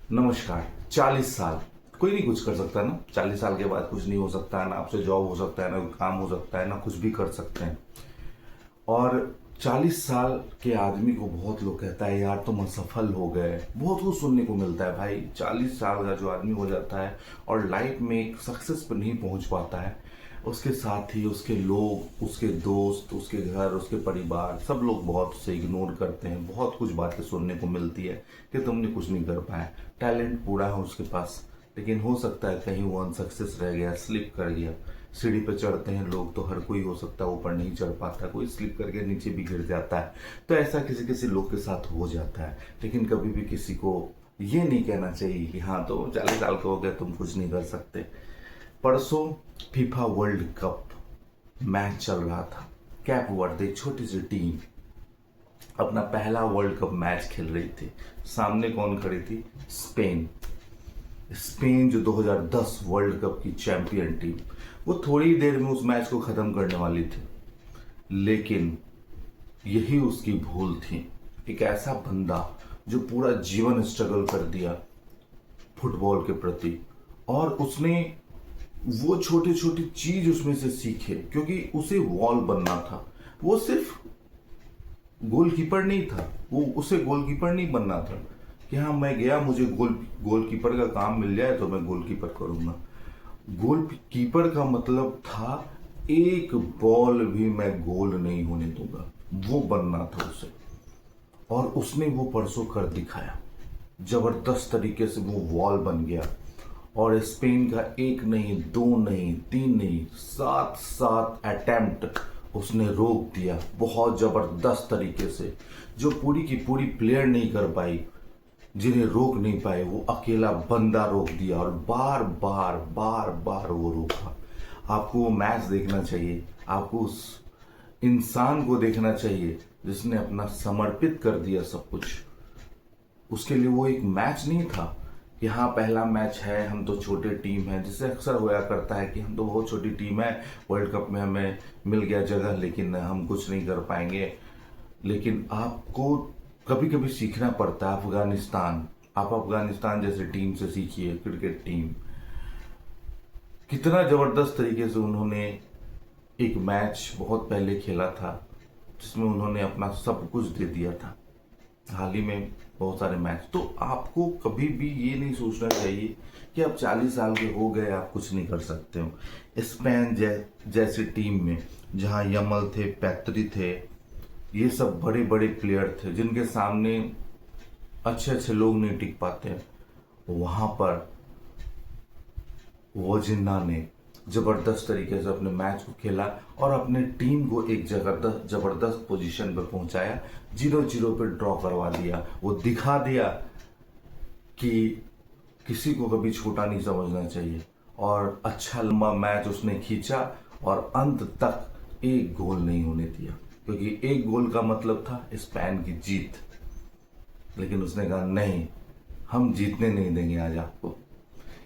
नमस्कार। 40 साल कोई नहीं कुछ कर सकता ना। 40 साल के बाद कुछ नहीं हो सकता है ना, आपसे जॉब हो सकता है ना, कोई काम हो सकता है ना, कुछ भी कर सकते हैं। और 40 साल के आदमी को बहुत लोग कहता है यार तुम असफल हो गए, बहुत कुछ सुनने को मिलता है भाई। 40 साल का जो आदमी हो जाता है और लाइफ में एक सक्सेस पर नहीं पहुंच पाता है, उसके साथ ही उसके लोग, उसके दोस्त, उसके घर, उसके परिवार, सब लोग बहुत उसे इग्नोर करते हैं। बहुत कुछ बातें सुनने को मिलती है कि तुमने कुछ नहीं कर पाया, टैलेंट पूरा है उसके पास, लेकिन हो सकता है कहीं वो अनसक्सेस रह गया, स्लिप कर गया। सीढ़ी पे चढ़ते हैं लोग तो हर कोई हो सकता है ऊपर नहीं चढ़ पाता, कोई स्लिप करके नीचे भी गिर जाता है। तो ऐसा किसी किसी लोग के साथ हो जाता है, लेकिन कभी भी किसी को ये नहीं कहना चाहिए कि हाँ तो 40 साल का हो गया तुम कुछ नहीं कर सकते। परसों फीफा वर्ल्ड कप मैच चल रहा था। कैप वर्दे छोटी सी टीम अपना पहला वर्ल्ड कप मैच खेल रही थी। सामने कौन खड़ी थी? स्पेन। स्पेन जो 2010 वर्ल्ड कप की चैंपियन टीम, वो थोड़ी देर में उस मैच को खत्म करने वाली थी, लेकिन यही उसकी भूल थी। एक ऐसा बंदा जो पूरा जीवन स्ट्रगल कर दिया फुटबॉल के प्रति, और उसने वो छोटी छोटी चीज उसमें से सीखे, क्योंकि उसे वॉल बनना था। वो सिर्फ गोलकीपर नहीं था, वो उसे गोलकीपर नहीं बनना था कि हाँ मैं गया, मुझे गोलकीपर का काम मिल जाए तो मैं गोलकीपर करूंगा। गोलकीपर का मतलब था एक बॉल भी मैं गोल नहीं होने दूंगा, वो बनना था उसे। और उसने वो परसों कर दिखाया। जबरदस्त तरीके से वो वॉल बन गया, और स्पेन का एक नहीं, दो नहीं, तीन नहीं, सात सात अटेम्प्ट उसने रोक दिया बहुत जबरदस्त तरीके से। जो पूरी की पूरी प्लेयर नहीं कर पाई, जिन्हें रोक नहीं पाए, वो अकेला बंदा रोक दिया, और बार बार बार बार वो रोका। आपको वो मैच देखना चाहिए, आपको उस इंसान को देखना चाहिए जिसने अपना समर्पित कर दिया सब कुछ। उसके लिए वो एक मैच नहीं था कि हाँ पहला मैच है, हम तो छोटे टीम है, जिससे अक्सर होया करता है कि हम तो बहुत छोटी टीम है, वर्ल्ड कप में हमें मिल गया जगह लेकिन हम कुछ नहीं कर पाएंगे। लेकिन आपको कभी कभी सीखना पड़ता है। अफगानिस्तान, आप अफगानिस्तान जैसे टीम से सीखिए। क्रिकेट टीम कितना जबरदस्त तरीके से उन्होंने एक मैच बहुत पहले खेला था, जिसमें उन्होंने अपना सब कुछ दे दिया था। हाल ही में बहुत सारे मैच। तो आपको कभी भी ये नहीं सोचना चाहिए कि आप 40 साल के हो गए आप कुछ नहीं कर सकते हो। स्पेन जैसी टीम में जहां यमल थे, पैत्री थे, ये सब बड़े बड़े प्लेयर थे जिनके सामने अच्छे अच्छे लोग नहीं टिक पाते, वहां पर वोजिन्ना ने जबरदस्त तरीके से अपने मैच को खेला और अपने टीम को एक जबरदस्त जबरदस्त पोजीशन पर पहुंचाया। 0-0 पे ड्रॉ करवा दिया। वो दिखा दिया कि किसी को कभी छोटा नहीं समझना चाहिए, और अच्छा लंबा मैच उसने खींचा और अंत तक एक गोल नहीं होने दिया, क्योंकि एक गोल का मतलब था स्पेन की जीत। लेकिन उसने कहा नहीं, हम जीतने नहीं देंगे आज आपको।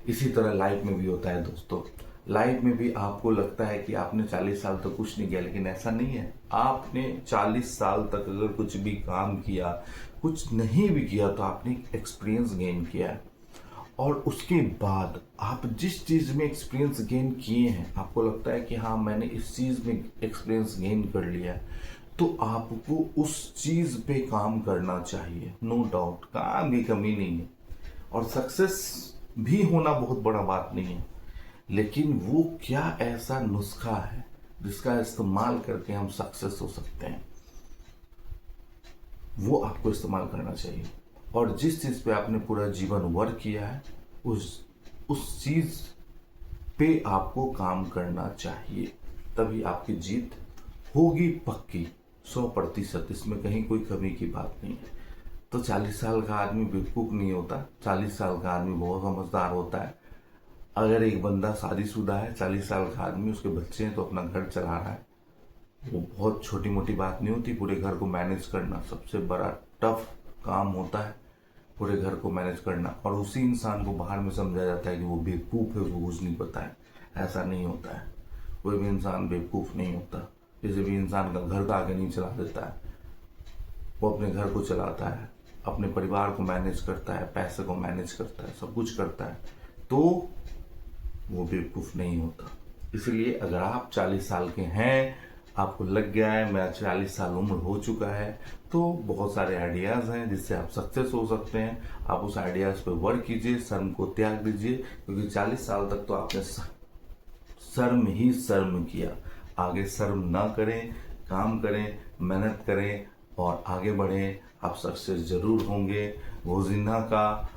इसी तरह लाइफ में भी होता है दोस्तों। लाइफ में भी आपको लगता है कि आपने 40 साल तक कुछ नहीं किया, लेकिन ऐसा नहीं है। आपने 40 साल तक अगर कुछ भी काम किया, कुछ नहीं भी किया, तो आपने एक्सपीरियंस गेन किया है। और उसके बाद आप जिस चीज में एक्सपीरियंस गेन किए हैं, आपको लगता है कि हाँ मैंने इस चीज में एक्सपीरियंस गेन कर लिया है, तो आपको उस चीज पे काम करना चाहिए। नो डाउट काम की कमी नहीं है, और सक्सेस भी होना बहुत बड़ा बात नहीं है, लेकिन वो क्या ऐसा नुस्खा है जिसका इस्तेमाल करके हम सक्सेस हो सकते हैं, वो आपको इस्तेमाल करना चाहिए। और जिस चीज पे आपने पूरा जीवन वर्क किया है, उस चीज पे आपको काम करना चाहिए, तभी आपकी जीत होगी पक्की 100%। इसमें कहीं कोई कमी की बात नहीं है। तो 40 साल का आदमी बेवकूफ नहीं होता, 40 साल का आदमी बहुत समझदार होता है। अगर एक बंदा शादीशुदा है, 40 साल का आदमी, उसके बच्चे हैं, तो अपना घर चला रहा है, वो बहुत छोटी मोटी बात नहीं होती। पूरे घर को मैनेज करना सबसे बड़ा टफ काम होता है, पूरे घर को मैनेज करना। और उसी इंसान को बाहर में समझा जाता है कि वो बेवकूफ़ है, उसको कुछ नहीं पता है। ऐसा नहीं होता है, कोई भी इंसान बेवकूफ़ नहीं होता। किसी भी इंसान का घर का आगे नहीं चला देता है, वो अपने घर को चलाता है। अपने परिवार को मैनेज करता है, पैसे को मैनेज करता है, सब कुछ करता है, तो वो बेवकूफ़ नहीं होता। इसलिए अगर आप 40 साल के हैं, आपको लग गया है मेरा 40 साल उम्र हो चुका है, तो बहुत सारे आइडियाज़ हैं जिससे आप सक्सेस हो सकते हैं। आप उस आइडियाज़ पे वर्क कीजिए, शर्म को त्याग दीजिए, क्योंकि 40 साल तक तो आपने शर्म ही शर्म किया। आगे शर्म ना करें, काम करें, मेहनत करें और आगे बढ़ें। आप सक्सेस जरूर होंगे। वोजिन्हा का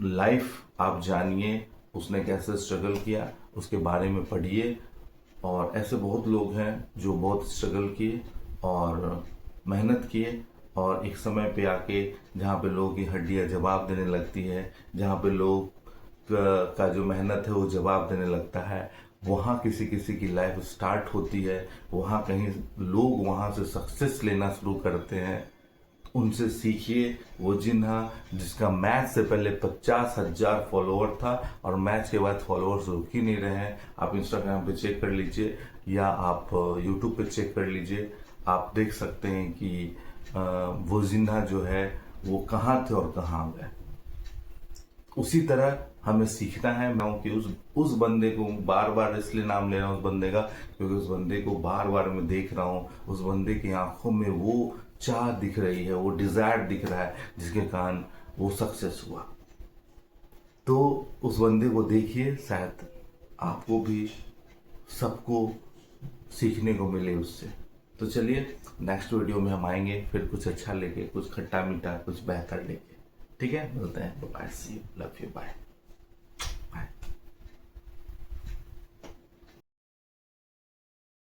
लाइफ आप जानिए, उसने कैसे स्ट्रगल किया उसके बारे में पढ़िए। और ऐसे बहुत लोग हैं जो बहुत स्ट्रगल किए और मेहनत किए, और एक समय पे आके जहाँ पे लोगों की हड्डियाँ जवाब देने लगती है, जहाँ पे लोग का जो मेहनत है वो जवाब देने लगता है, वहाँ किसी किसी की लाइफ स्टार्ट होती है। वहाँ कहीं लोग वहाँ से सक्सेस लेना शुरू करते हैं। उनसे सीखिए। वोजिन्हा, जिसका मैच से पहले 50,000 फॉलोअर था और मैच के बाद फॉलोअर्स रुक ही नहीं रहे हैं। आप इंस्टाग्राम पे चेक कर लीजिए या आप यूट्यूब पे चेक कर लीजिए। आप देख सकते हैं कि वोजिन्हा जो है वो कहाँ थे और कहाँ गए। उसी तरह हमें सीखना है। मैं कि उस बंदे को बार बार इसलिए नाम ले रहा हूँ उस बंदे का, क्योंकि उस बंदे को बार बार मैं देख रहा हूँ। उस बंदे की आंखों में वो चाह दिख रही है, वो डिजायर दिख रहा है, जिसके कारण वो सक्सेस हुआ। तो उस बंदे को देखिए, शायद आपको भी सबको सीखने को मिले उससे। तो चलिए, नेक्स्ट वीडियो में हम आएंगे फिर कुछ अच्छा लेके, कुछ खट्टा मीठा, कुछ बेहतर लेके। ठीक है, मिलते हैं। Bye, see you, love you, bye.